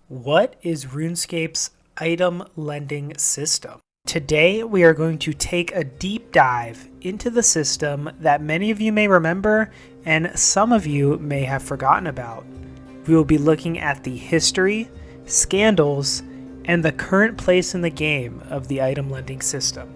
What is RuneScape's item lending system? Today, we are going to take a deep dive into the system that many of you may remember and some of you may have forgotten about. We will be looking at the history, scandals, and the current place in the game of the item lending system.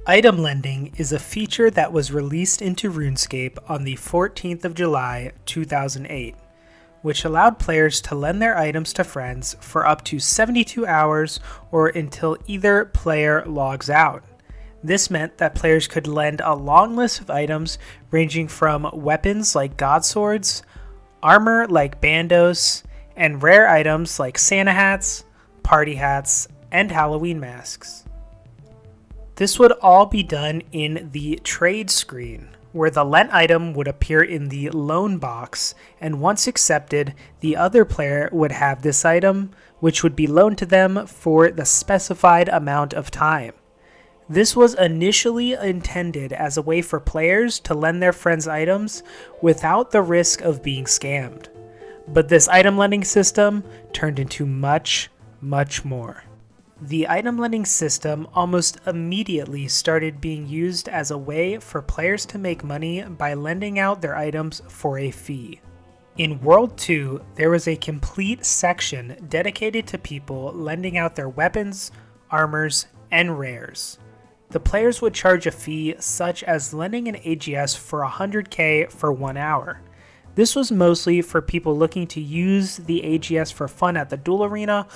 Item lending is a feature that was released into RuneScape on the 14th of July, 2008, which allowed players to lend their items to friends for up to 72 hours or until either player logs out. This meant that players could lend a long list of items ranging from weapons like god swords, armor like bandos, and rare items like Santa hats, party hats, and Halloween masks. This would all be done in the trade screen, where the lent item would appear in the loan box, and once accepted, the other player would have this item, which would be loaned to them for the specified amount of time. This was initially intended as a way for players to lend their friends items without the risk of being scammed. But this item lending system turned into much, much more. The item lending system almost immediately started being used as a way for players to make money by lending out their items for a fee. In World 2, there was a complete section dedicated to people lending out their weapons, armors, and rares. The players would charge a fee such as lending an AGS for 100k for 1 hour. This was mostly for people looking to use the AGS for fun at the duel arena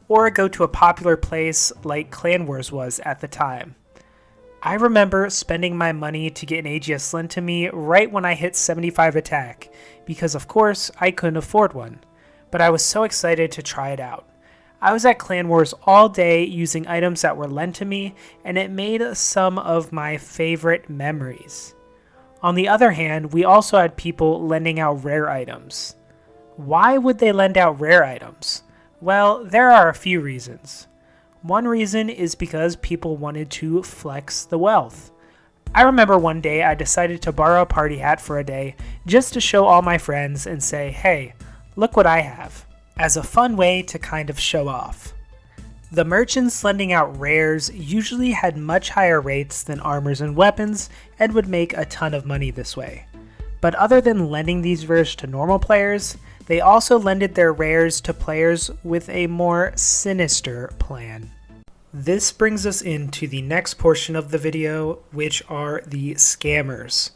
or go to a popular place like Clan Wars was at the time. I remember spending my money to get an AGS lent to me right when I hit 75 attack, because of course I couldn't afford one, but I was so excited to try it out. I was at Clan Wars all day using items that were lent to me, and it made some of my favorite memories. On the other hand, we also had people lending out rare items. Why would they lend out rare items? Well, there are a few reasons. One reason is because people wanted to flex the wealth. I remember one day I decided to borrow a party hat for a day just to show all my friends and say, hey, look what I have, as a fun way to kind of show off. The merchants lending out rares usually had much higher rates than armors and weapons and would make a ton of money this way. But other than lending these rares to normal players, they also lended their rares to players with a more sinister plan. This brings us into the next portion of the video, which are the scammers.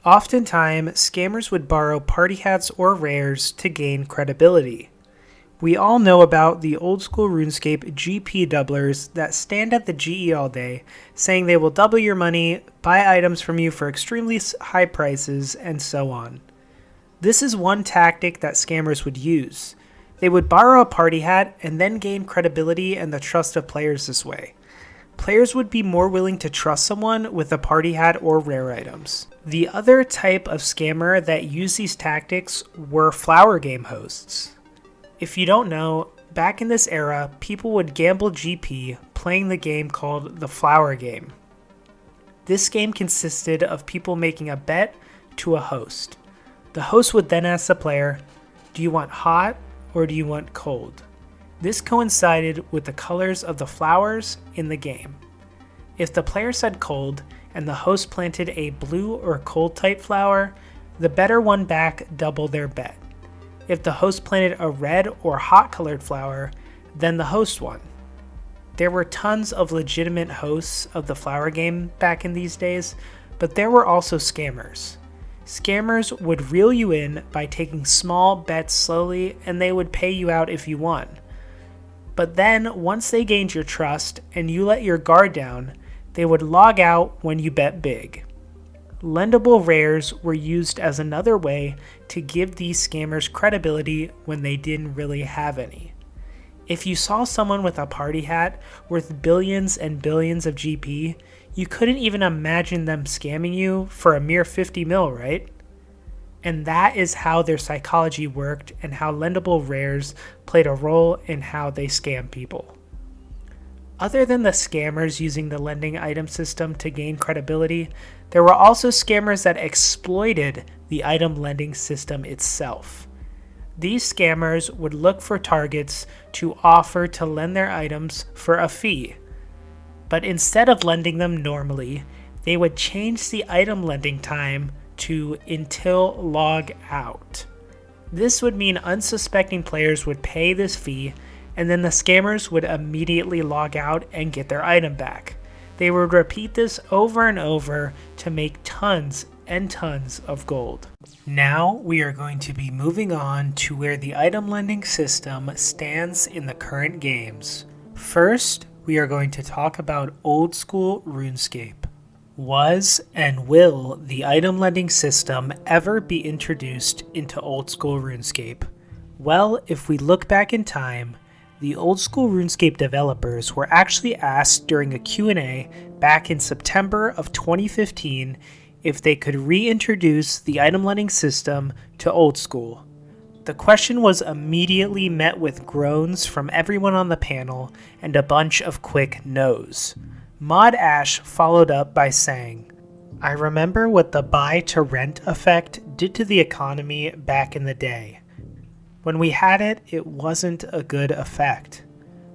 Oftentimes, scammers would borrow party hats or rares to gain credibility. We all know about the old school RuneScape GP doublers that stand at the GE all day, saying they will double your money, buy items from you for extremely high prices, and so on. This is one tactic that scammers would use. They would borrow a party hat and then gain credibility and the trust of players this way. Players would be more willing to trust someone with a party hat or rare items. The other type of scammer that used these tactics were flower game hosts. If you don't know, back in this era, people would gamble GP playing the game called the flower game. This game consisted of people making a bet to a host. The host would then ask the player, do you want hot or do you want cold? This coincided with the colors of the flowers in the game. If the player said cold and the host planted a blue or cold type flower, the bettor won back double their bet. If the host planted a red or hot colored flower, then the host won. There were tons of legitimate hosts of the flower game back in these days, but there were also scammers. Scammers would reel you in by taking small bets slowly, and they would pay you out if you won. But then, once they gained your trust and you let your guard down, they would log out when you bet big. Lendable rares were used as another way to give these scammers credibility when they didn't really have any. If you saw someone with a party hat worth billions and billions of GP, you couldn't even imagine them scamming you for a mere 50 mil, right? And that is how their psychology worked and how lendable rares played a role in how they scam people. Other than the scammers using the lending item system to gain credibility, there were also scammers that exploited the item lending system itself. These scammers would look for targets to offer to lend their items for a fee. But instead of lending them normally, they would change the item lending time to until log out. This would mean unsuspecting players would pay this fee, and then the scammers would immediately log out and get their item back. They would repeat this over and over to make tons and tons of gold. Now we are going to be moving on to where the item lending system stands in the current games. First, we are going to talk about old school RuneScape. Was and will the item lending system ever be introduced into old school RuneScape? Well, if we look back in time, the old school RuneScape developers were actually asked during a Q&A back in September of 2015 if they could reintroduce the item lending system to old school. The question was immediately met with groans from everyone on the panel and a bunch of quick no's. Mod Ash followed up by saying, "I remember what the buy to rent effect did to the economy back in the day. When we had it, it wasn't a good effect."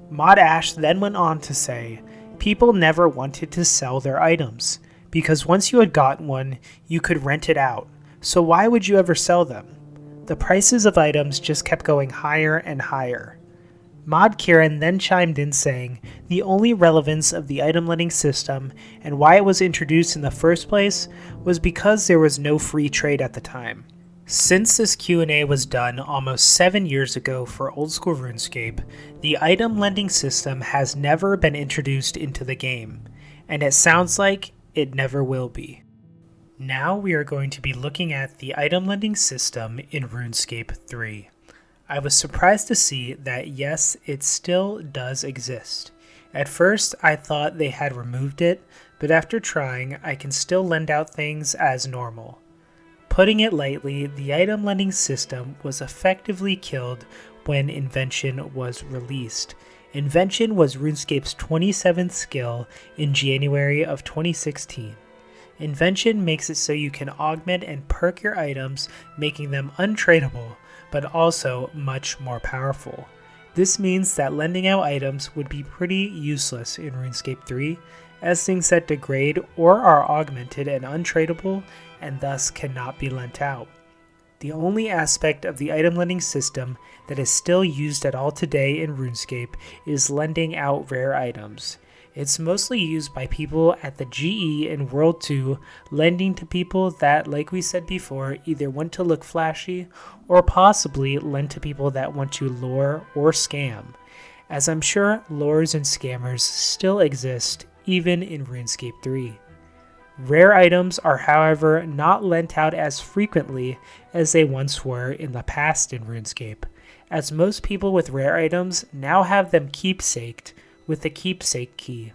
Mod Ash then went on to say, people never wanted to sell their items, because once you had gotten one, you could rent it out, so why would you ever sell them? The prices of items just kept going higher and higher. Mod Kieran then chimed in saying, the only relevance of the item lending system and why it was introduced in the first place was because there was no free trade at the time. Since this Q&A was done almost 7 years ago for old school RuneScape, the item lending system has never been introduced into the game, and it sounds like it never will be. Now we are going to be looking at the item lending system in RuneScape 3. I was surprised to see that yes, it still does exist. At first I thought they had removed it, but after trying, I can still lend out things as normal. Putting it lightly, the item lending system was effectively killed when Invention was released. Invention was RuneScape's 27th skill in January of 2016. Invention makes it so you can augment and perk your items, making them untradeable, but also much more powerful. This means that lending out items would be pretty useless in RuneScape 3, as things that degrade or are augmented and untradeable and thus cannot be lent out. The only aspect of the item lending system that is still used at all today in RuneScape is lending out rare items. It's mostly used by people at the GE in World 2, lending to people that, like we said before, either want to look flashy or possibly lend to people that want to lure or scam, as I'm sure lures and scammers still exist even in RuneScape 3. Rare items are, however, not lent out as frequently as they once were in the past in RuneScape, as most people with rare items now have them keepsaked with the keepsake key.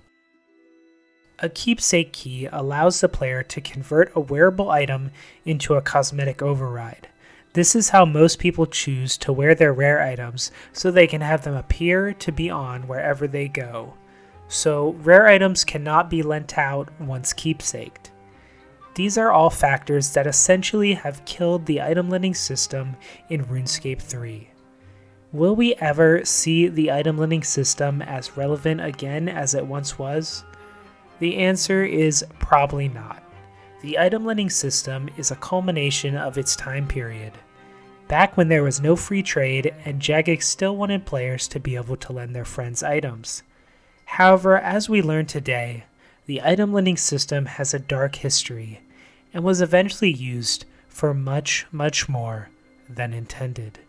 A keepsake key allows the player to convert a wearable item into a cosmetic override. This is how most people choose to wear their rare items so they can have them appear to be on wherever they go. So rare items cannot be lent out once keepsaked. These are all factors that essentially have killed the item lending system in RuneScape 3. Will we ever see the item lending system as relevant again as it once was? The answer is probably not. The item lending system is a culmination of its time period, back when there was no free trade and Jagex still wanted players to be able to lend their friends items. However, as we learn today, the item lending system has a dark history and was eventually used for much, much more than intended.